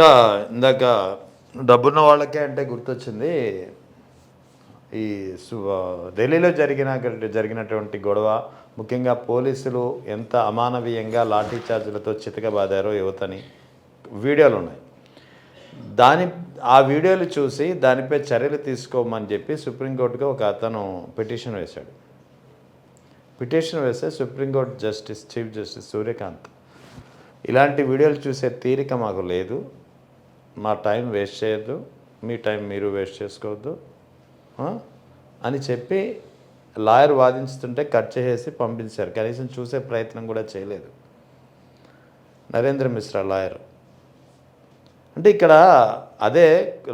ఇంకా ఇందాక డబ్బున్న వాళ్ళకే అంటే గుర్తొచ్చింది. ఈ ఢిల్లీలో జరిగినటువంటి గొడవ, ముఖ్యంగా పోలీసులు ఎంత అమానవీయంగా లాఠీ చార్జీలతో చితకబాదారో యువతని వీడియోలు ఉన్నాయి. ఆ వీడియోలు చూసి దానిపై చర్యలు తీసుకోమని చెప్పి సుప్రీంకోర్టుకి ఒక అతను పిటిషన్ వేశాడు. పిటిషన్ వేస్తే సుప్రీంకోర్టు చీఫ్ జస్టిస్ సూర్యకాంత్ ఇలాంటి వీడియోలు చూసే తీరిక మాకు లేదు, మా టైం వేస్ట్ చేయొద్దు, మీ టైం మీరు వేస్ట్ చేసుకోవద్దు అని చెప్పి లాయర్ వాదించుతుంటే కట్ చేసేసి పంపించారు. కనీసం చూసే ప్రయత్నం కూడా చేయలేదు నరేంద్ర మిశ్రా లాయర్. అంటే ఇక్కడ అదే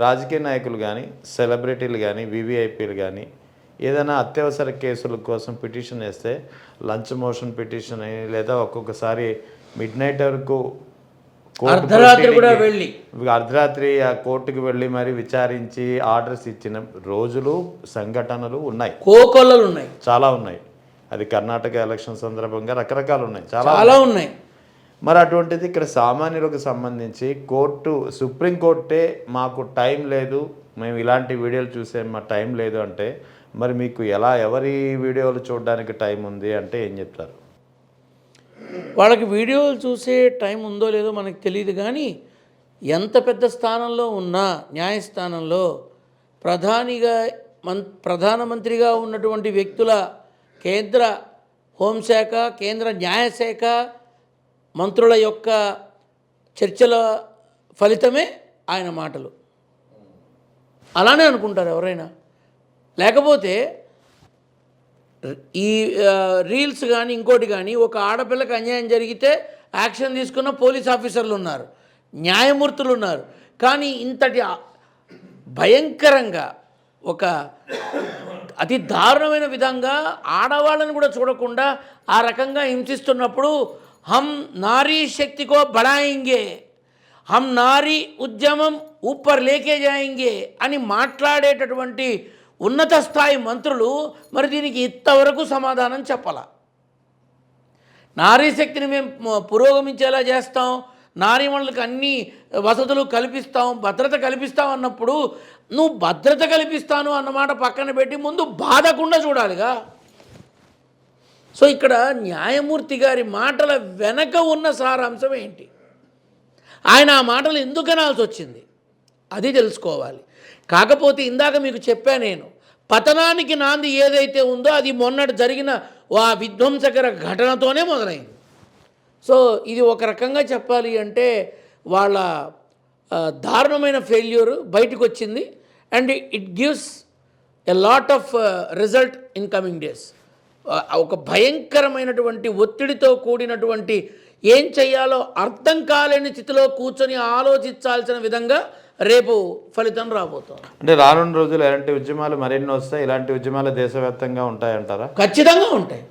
రాజకీయ నాయకులు కానీ, సెలబ్రిటీలు కానీ, వివిఐపీలు కానీ ఏదైనా అత్యవసర కేసుల కోసం పిటిషన్ వేస్తే లంచ్ మోషన్ పిటిషన్ అని, లేదా ఒక్కొక్కసారి మిడ్ నైట్ వరకు అర్ధరాత్రి ఆ కోర్టుకు వెళ్ళి మరి విచారించి ఆర్డర్స్ ఇచ్చిన రోజులు, సంఘటనలు ఉన్నాయి, కోకొల్లలు ఉన్నాయి, చాలా ఉన్నాయి. అది కర్ణాటక ఎలక్షన్ సందర్భంగా రకరకాలు ఉన్నాయి, చాలా ఉన్నాయి. మరి అటువంటిది ఇక్కడ సామాన్యులకు సంబంధించి సుప్రీంకోర్టే మాకు టైం లేదు, మేము ఇలాంటి వీడియోలు చూసే మా టైం లేదు అంటే మరి మీకు ఎవరి వీడియోలు చూడడానికి టైం ఉంది అంటే ఏం చెప్తారు? వాళ్ళకి వీడియోలు చూసే టైం ఉందో లేదో మనకు తెలియదు, కానీ ఎంత పెద్ద స్థానంలో ఉన్నా, న్యాయస్థానంలో ప్రధానమంత్రిగా ఉన్నటువంటి వ్యక్తుల కేంద్ర హోంశాఖ, కేంద్ర న్యాయశాఖ మంత్రుల యొక్క చర్చల ఫలితమే ఆయన మాటలు. అలానే అనుకుంటారు ఎవరైనా. లేకపోతే ఈ రీల్స్ కానీ ఇంకోటి కానీ, ఒక ఆడపిల్లకి అన్యాయం జరిగితే యాక్షన్ తీసుకున్న పోలీస్ ఆఫీసర్లు ఉన్నారు, న్యాయమూర్తులు ఉన్నారు. కానీ ఇంతటి భయంకరంగా ఒక అతి దారుణమైన విధంగా ఆడవాళ్ళని కూడా చూడకుండా ఆ రకంగా హింసిస్తున్నప్పుడు हम नारी शक्ति को बढ़ाएंगे, हम नारी ఉద్యమం ऊपर लेके जाएंगे అని మాట్లాడేటటువంటి ఉన్నత స్థాయి మంత్రులు మరి దీనికి ఇంతవరకు సమాధానం చెప్పాల. నారీ శక్తిని మేము పురోగమించేలా చేస్తాం, నారీమణులకు అన్ని వసతులు కల్పిస్తాం, భద్రత కల్పిస్తాం అన్నప్పుడు నువ్వు భద్రత కల్పిస్తాను అన్నమాట పక్కన పెట్టి ముందు బాధకుండా చూడాలిగా. సో ఇక్కడ న్యాయమూర్తి గారి మాటల వెనక ఉన్న సారాంశం ఏంటి, ఆయన ఆ మాటలు ఎందుకు అనాల్సి వచ్చింది అది తెలుసుకోవాలి. కాకపోతే ఇందాక మీకు చెప్పా నేను, పతనానికి నాంది ఏదైతే ఉందో అది మొన్నటి జరిగిన ఆ విధ్వంసకర ఘటనతోనే మొదలైంది. సో ఇది ఒక రకంగా చెప్పాలి అంటే వాళ్ళ దారుణమైన ఫెయిల్యూర్ బయటకు వచ్చింది. And it gives a lot of result in coming days. ఒక భయంకరమైనటువంటి ఒత్తిడితో కూడినటువంటి ఏం చేయాలో అర్థం కాలేని స్థితిలో కూర్చొని ఆలోచించాల్సిన విధంగా రేపు ఫలితం రాబోతుంది. అంటే రానున్న రోజులు ఎలాంటి ఉద్యమాలు మరెన్నో వస్తాయి, ఇలాంటి ఉద్యమాలు దేశవ్యాప్తంగా ఉంటాయంటారా? ఖచ్చితంగా ఉంటాయి.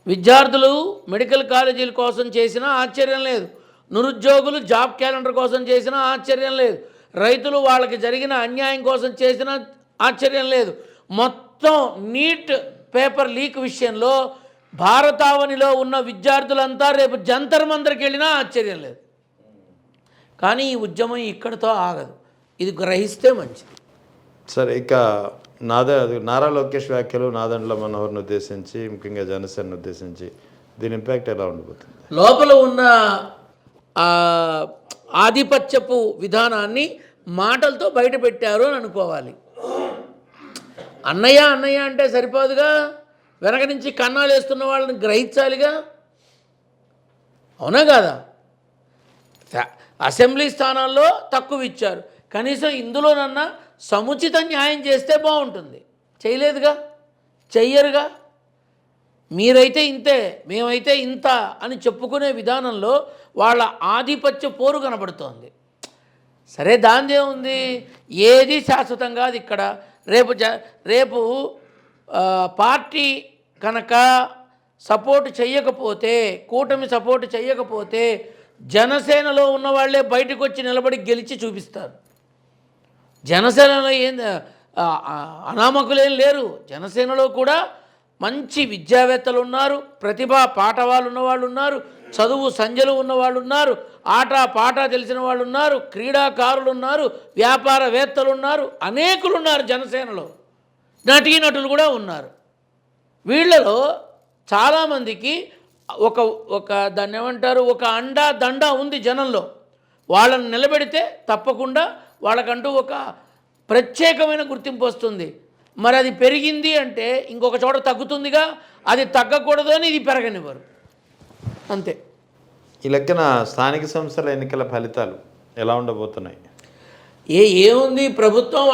విద్యార్థులు మెడికల్ కాలేజీల కోసం చేసినా ఆశ్చర్యం లేదు, నిరుద్యోగులు జాబ్ క్యాలెండర్ కోసం చేసినా ఆశ్చర్యం లేదు, రైతులు వాళ్ళకి జరిగిన అన్యాయం కోసం చేసినా ఆశ్చర్యం లేదు. మొత్తం నీట్ పేపర్ లీక్ విషయంలో భారతావనిలో ఉన్న విద్యార్థులంతా రేపు జంతర్ మంతర్కి వెళ్ళినా ఆశ్చర్యం లేదు. కానీ ఈ ఉద్యమం ఇక్కడితో ఆగదు, ఇది గ్రహిస్తే మంచిది. సరే, ఇక నారా లోకేష్ వ్యాఖ్యలు నాదెండ్ల మనోహర్ను ఉద్దేశించి, ముఖ్యంగా జనసేనను ఉద్దేశించి దీని ఇంపాక్ట్ ఎలా ఉండబోతుంది? లోపల ఉన్న ఆధిపత్యపు విధానాన్ని మాటలతో బయట పెట్టారు అని అనుకోవాలి. అన్నయ్య అన్నయ్య అంటే సరిపోదుగా, వెనక నుంచి కన్నాలు వేస్తున్న వాళ్ళని గ్రహించాలిగా, అవునా కాదా? అసెంబ్లీ స్థానాల్లో తక్కువ ఇచ్చారు, కనీసం ఇందులోనన్నా సముచిత న్యాయం చేస్తే బాగుంటుంది. చేయలేదుగా, చెయ్యరుగా. మీరైతే ఇంతే, మేమైతే ఇంత అని చెప్పుకునే విధానంలో వాళ్ళ ఆధిపత్య పోరు కనబడుతోంది. సరే, దానిదే ఉంది, ఏది శాశ్వతం కాదు ఇక్కడ. రేపు పార్టీ కనుక సపోర్ట్ చేయకపోతే, కూటమి సపోర్ట్ చేయకపోతే జనసేనలో ఉన్న వాళ్ళే బయటకు వచ్చి నిలబడి గెలిచి చూపిస్తారు. జనసేనలో అనామకులేం లేరు, జనసేనలో కూడా మంచి విద్యావేత్తలు ఉన్నారు, ప్రతిభా పాఠవాళ్ళు ఉన్నవాళ్ళు ఉన్నారు, చదువు సంధ్యలు ఉన్నవాళ్ళు ఉన్నారు, ఆట పాట తెలిసిన వాళ్ళు ఉన్నారు, క్రీడాకారులు ఉన్నారు, వ్యాపారవేత్తలు ఉన్నారు, అనేకులు ఉన్నారు జనసేనలో. నటీనటులు కూడా ఉన్నారు. వీళ్ళలో చాలామందికి ఒక ఒక దాన్ని ఏమంటారు, ఒక అండా దండ ఉంది జనంలో. వాళ్ళని నిలబెడితే తప్పకుండా వాళ్ళకంటూ ఒక ప్రత్యేకమైన గుర్తింపు వస్తుంది. మరి అది పెరిగింది అంటే ఇంకొక చోట తగ్గుతుందిగా, అది తగ్గకూడదు అని ఇది పెరగనివ్వరు, అంతే. ఈ లెక్కన స్థానిక సంస్థల ఎన్నికల ఫలితాలు ఎలా ఉండబోతున్నాయి? ఏముంది, ప్రభుత్వం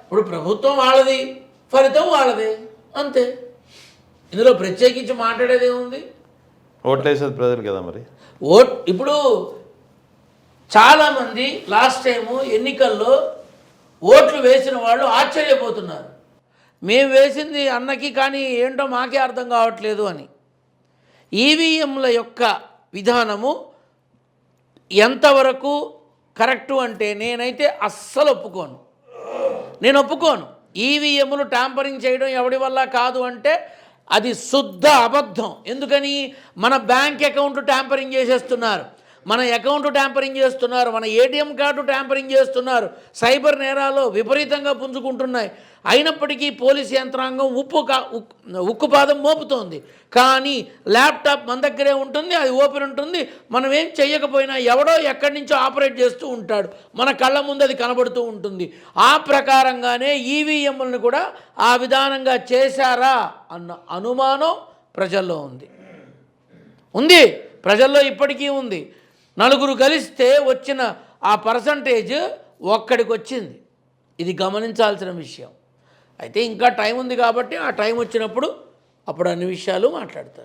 ఇప్పుడు ప్రభుత్వం వాళ్ళది, ఫలితం వాళ్ళదే, అంతే. ఇందులో ప్రత్యేకించి మాట్లాడేది ఏముంది? ఓట్లేసేది ప్రజలు కదా మరి. ఇప్పుడు చాలామంది లాస్ట్ టైము ఎన్నికల్లో ఓట్లు వేసిన వాళ్ళు ఆశ్చర్యపోతున్నారు. మేము వేసింది అన్నకి కానీ ఏంటో మాకే అర్థం కావట్లేదు అని. ఈవీఎంల యొక్క విధానము ఎంతవరకు కరెక్టు అంటే నేనైతే అస్సలు ఒప్పుకోను. నేను ఒప్పుకోను. ఈవీఎంలు ట్యాంపరింగ్ చేయడం ఎవడి వల్ల కాదు అంటే అది శుద్ధ అబద్ధం. ఎందుకని? మన బ్యాంక్ అకౌంట్ ట్యాంపరింగ్ చేసేస్తున్నారు, మన అకౌంట్ ట్యాంపరింగ్ చేస్తున్నారు, మన ఏటీఎం కార్డు ట్యాంపరింగ్ చేస్తున్నారు, సైబర్ నేరాలు విపరీతంగా పుంజుకుంటున్నాయి. అయినప్పటికీ పోలీస్ యంత్రాంగం ఉక్కుపాదం మోపుతోంది. కానీ ల్యాప్టాప్ మన దగ్గరే ఉంటుంది, అది ఓపెన్ ఉంటుంది, మనం ఏం చెయ్యకపోయినా ఎవడో ఎక్కడి నుంచో ఆపరేట్ చేస్తూ ఉంటాడు, మన కళ్ళ ముందు అది కనబడుతూ ఉంటుంది. ఆ ప్రకారంగానే ఈవీఎంలను కూడా ఆ విధానంగా చేశారా అన్న అనుమానం ప్రజల్లో ఉంది, ప్రజల్లో ఇప్పటికీ ఉంది. నలుగురు కలిస్తే వచ్చిన ఆ పర్సంటేజ్ ఒక్కడికి వచ్చింది. ఇది గమనించాల్సిన విషయం. అయితే ఇంకా టైం ఉంది కాబట్టి ఆ టైం వచ్చినప్పుడు అప్పుడు అన్ని విషయాలు మాట్లాడతారు.